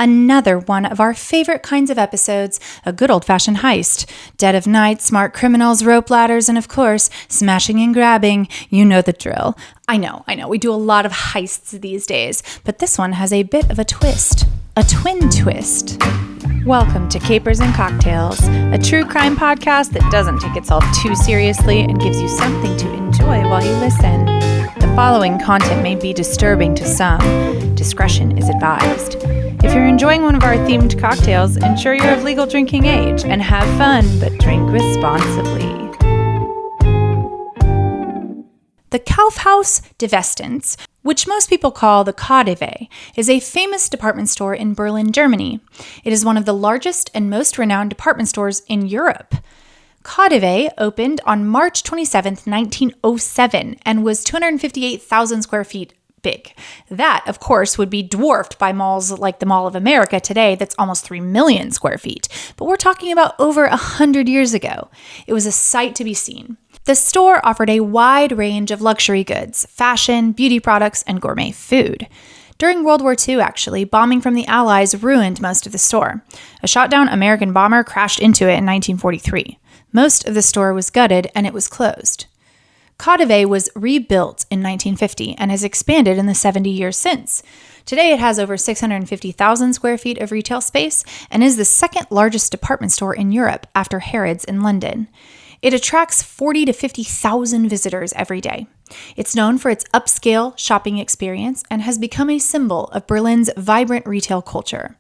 Another one of our favorite kinds of episodes, a good old-fashioned heist. Dead of night, smart criminals, rope ladders, and of course, smashing and grabbing. You know the drill. I know, we do a lot of heists these days, but this one has a bit of a twist. A twin twist. Welcome to Capers and Cocktails, a true crime podcast that doesn't take itself too seriously and gives you something to enjoy while you listen. The following content may be disturbing to some. Discretion is advised. If you're enjoying one of our themed cocktails, ensure you're of legal drinking age and have fun, but drink responsibly. The Kaufhaus de Westens, which most people call the KaDeWe, is a famous department store in Berlin, Germany. It is one of the largest and most renowned department stores in Europe. KaDeWe opened on March 27, 1907, and was 258,000 square feet big. That, of course, would be dwarfed by malls like the Mall of America today that's almost 3 million square feet. But we're talking about over 100 years ago. It was a sight to be seen. The store offered a wide range of luxury goods, fashion, beauty products, and gourmet food. During World War II, actually, bombing from the Allies ruined most of the store. A shot-down American bomber crashed into it in 1943. Most of the store was gutted and it was closed. KaDeWe was rebuilt in 1950 and has expanded in the 70 years since. Today, it has over 650,000 square feet of retail space and is the second largest department store in Europe after Harrods in London. It attracts 40 to 50,000 visitors every day. It's known for its upscale shopping experience and has become a symbol of Berlin's vibrant retail culture.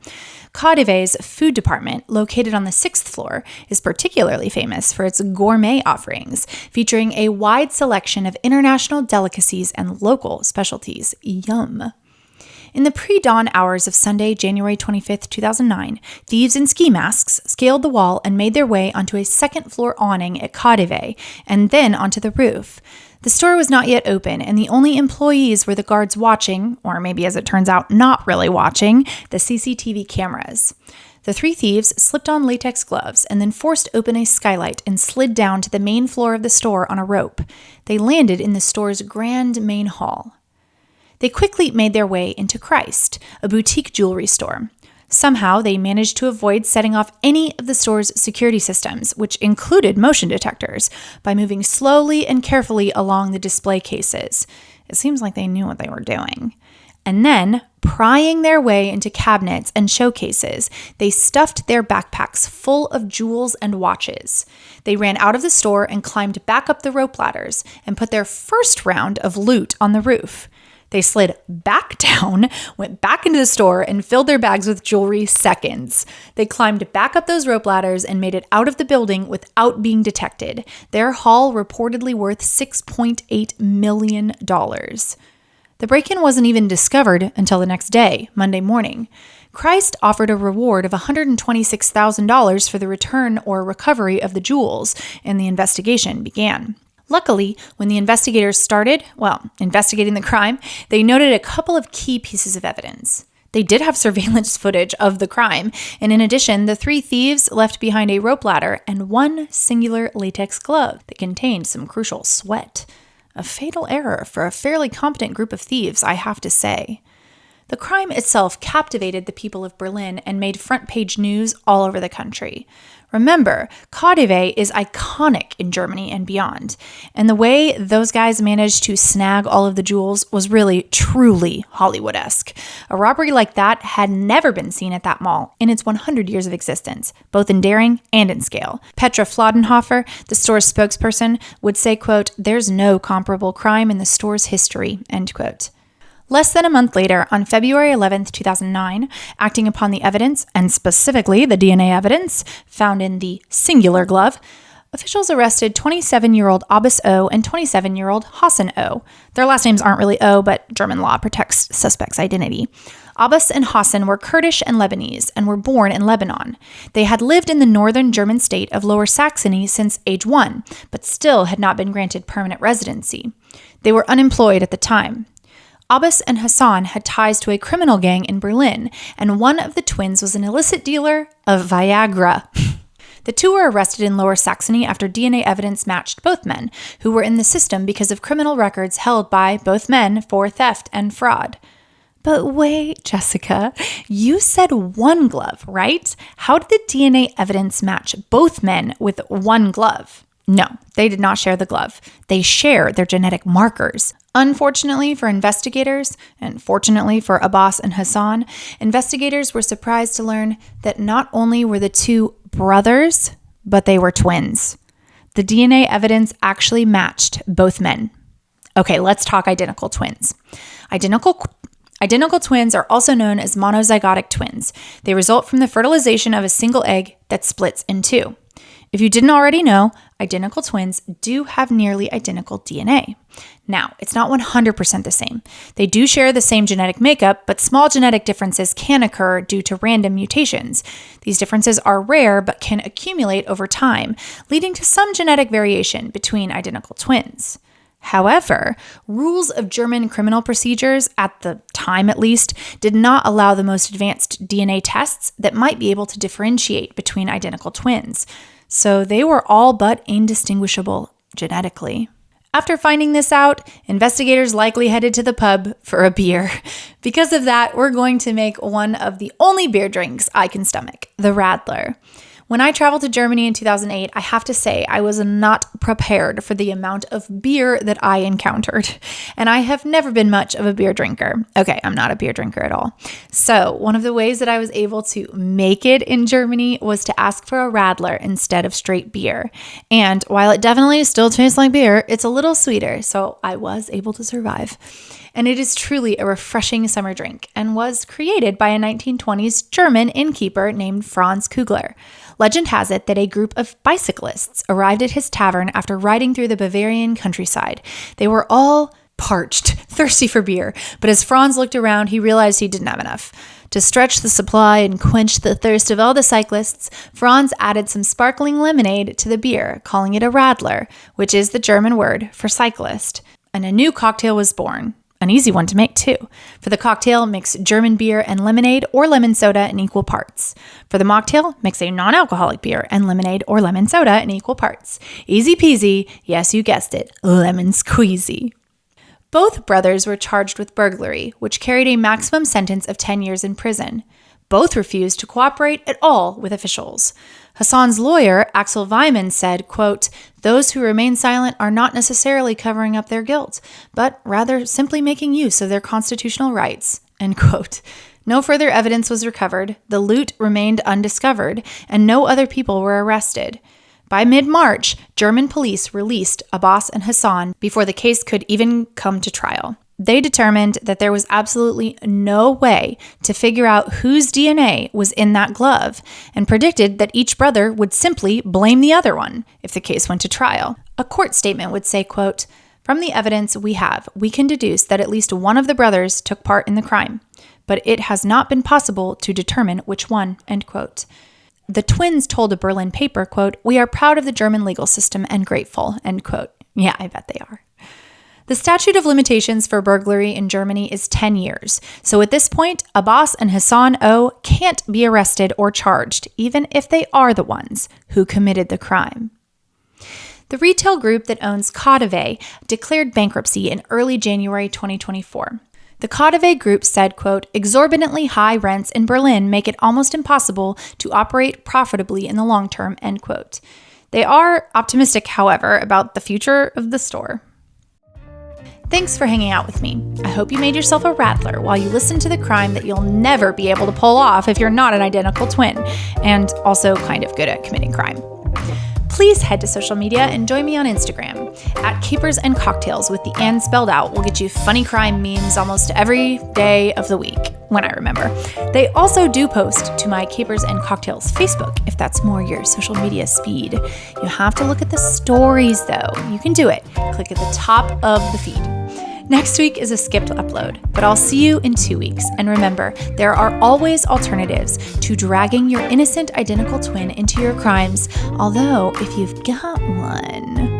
KaDeWe's food department, located on the 6th floor, is particularly famous for its gourmet offerings, featuring a wide selection of international delicacies and local specialties. Yum! In the pre-dawn hours of Sunday, January 25, 2009, thieves in ski masks scaled the wall and made their way onto a second-floor awning at KaDeWe and then onto the roof. The store was not yet open, and the only employees were the guards watching, or maybe as it turns out, not really watching, the CCTV cameras. The three thieves slipped on latex gloves and then forced open a skylight and slid down to the main floor of the store on a rope. They landed in the store's grand main hall. They quickly made their way into Christ, a boutique jewelry store. Somehow, they managed to avoid setting off any of the store's security systems, which included motion detectors, by moving slowly and carefully along the display cases. It seems like they knew what they were doing. And then, prying their way into cabinets and showcases, they stuffed their backpacks full of jewels and watches. They ran out of the store and climbed back up the rope ladders and put their first round of loot on the roof. They slid back down, went back into the store, and filled their bags with jewelry seconds. They climbed back up those rope ladders and made it out of the building without being detected. Their haul reportedly worth $6.8 million. The break-in wasn't even discovered until the next day, Monday morning. Christ offered a reward of $126,000 for the return or recovery of the jewels, and the investigation began. Luckily, when the investigators started, investigating the crime, they noted a couple of key pieces of evidence. They did have surveillance footage of the crime, and in addition, the three thieves left behind a rope ladder and one singular latex glove that contained some crucial sweat. A fatal error for a fairly competent group of thieves, I have to say. The crime itself captivated the people of Berlin and made front-page news all over the country. Remember, KaDeWe is iconic in Germany and beyond, and the way those guys managed to snag all of the jewels was really, truly Hollywood-esque. A robbery like that had never been seen at that mall in its 100 years of existence, both in daring and in scale. Petra Flodenhofer, the store's spokesperson, would say, quote, "There's no comparable crime in the store's history," end quote. Less than a month later, on February 11, 2009, acting upon the evidence, and specifically the DNA evidence found in the singular glove, officials arrested 27-year-old Abbas O and 27-year-old Hassan O. Their last names aren't really O, but German law protects suspects' identity. Abbas and Hassan were Kurdish and Lebanese and were born in Lebanon. They had lived in the northern German state of Lower Saxony since age 1, but still had not been granted permanent residency. They were unemployed at the time. Abbas and Hassan had ties to a criminal gang in Berlin, and one of the twins was an illicit dealer of Viagra. The two were arrested in Lower Saxony after DNA evidence matched both men, who were in the system because of criminal records held by both men for theft and fraud. But wait, Jessica, you said one glove, right? How did the DNA evidence match both men with one glove? No, they did not share the glove. They share their genetic markers. Unfortunately for investigators, and fortunately for Abbas and Hassan, investigators were surprised to learn that not only were the two brothers, but they were twins. The DNA evidence actually matched both men. Okay, let's talk identical twins. Identical twins are also known as monozygotic twins. They result from the fertilization of a single egg that splits in two. If you didn't already know, identical twins do have nearly identical DNA. Now, it's not 100% the same. They do share the same genetic makeup, but small genetic differences can occur due to random mutations. These differences are rare but can accumulate over time, leading to some genetic variation between identical twins. However, rules of German criminal procedures, at the time at least, did not allow the most advanced DNA tests that might be able to differentiate between identical twins. So they were all but indistinguishable genetically. After finding this out, investigators likely headed to the pub for a beer. Because of that, we're going to make one of the only beer drinks I can stomach, the Radler. When I traveled to Germany in 2008, I have to say I was not prepared for the amount of beer that I encountered. And I have never been much of a beer drinker. Okay, I'm not a beer drinker at all. So one of the ways that I was able to make it in Germany was to ask for a Radler instead of straight beer. And while it definitely still tastes like beer, it's a little sweeter, so I was able to survive. And it is truly a refreshing summer drink and was created by a 1920s German innkeeper named Franz Kugler. Legend has it that a group of bicyclists arrived at his tavern after riding through the Bavarian countryside. They were all parched, thirsty for beer, but as Franz looked around, he realized he didn't have enough. To stretch the supply and quench the thirst of all the cyclists, Franz added some sparkling lemonade to the beer, calling it a Radler, which is the German word for cyclist. And a new cocktail was born. An easy one to make too. For the cocktail, mix German beer and lemonade or lemon soda in equal parts. For the mocktail, mix a non-alcoholic beer and lemonade or lemon soda in equal parts. Easy peasy, yes, you guessed it, lemon squeezy. Both brothers were charged with burglary, which carried a maximum sentence of 10 years in prison. Both refused to cooperate at all with officials. Hassan's lawyer, Axel Weimann, said, quote, "Those who remain silent are not necessarily covering up their guilt, but rather simply making use of their constitutional rights," end quote. No further evidence was recovered, the loot remained undiscovered, and no other people were arrested. By mid-March, German police released Abbas and Hassan before the case could even come to trial. They determined that there was absolutely no way to figure out whose DNA was in that glove and predicted that each brother would simply blame the other one if the case went to trial. A court statement would say, quote, "From the evidence we have, we can deduce that at least one of the brothers took part in the crime, but it has not been possible to determine which one," end quote. The twins told a Berlin paper, quote, "We are proud of the German legal system and grateful," end quote. Yeah, I bet they are. The statute of limitations for burglary in Germany is 10 years. So at this point, Abbas and Hassan O can't be arrested or charged, even if they are the ones who committed the crime. The retail group that owns KaDeWe declared bankruptcy in early January 2024. The KaDeWe group said, quote, "Exorbitantly high rents in Berlin make it almost impossible to operate profitably in the long term," end quote. They are optimistic, however, about the future of the store. Thanks for hanging out with me. I hope you made yourself a Radler while you listen to the crime that you'll never be able to pull off if you're not an identical twin, and also kind of good at committing crime. Please head to social media and join me on Instagram at Capers and Cocktails with the "and" spelled out. We'll get you funny crime memes almost every day of the week, when I remember. They also do post to my Capers and Cocktails Facebook, if that's more your social media speed. You have to look at the stories though. You can do it. Click at the top of the feed. Next week is a skipped upload, but I'll see you in 2 weeks. And remember, there are always alternatives to dragging your innocent identical twin into your crimes, although if you've got one,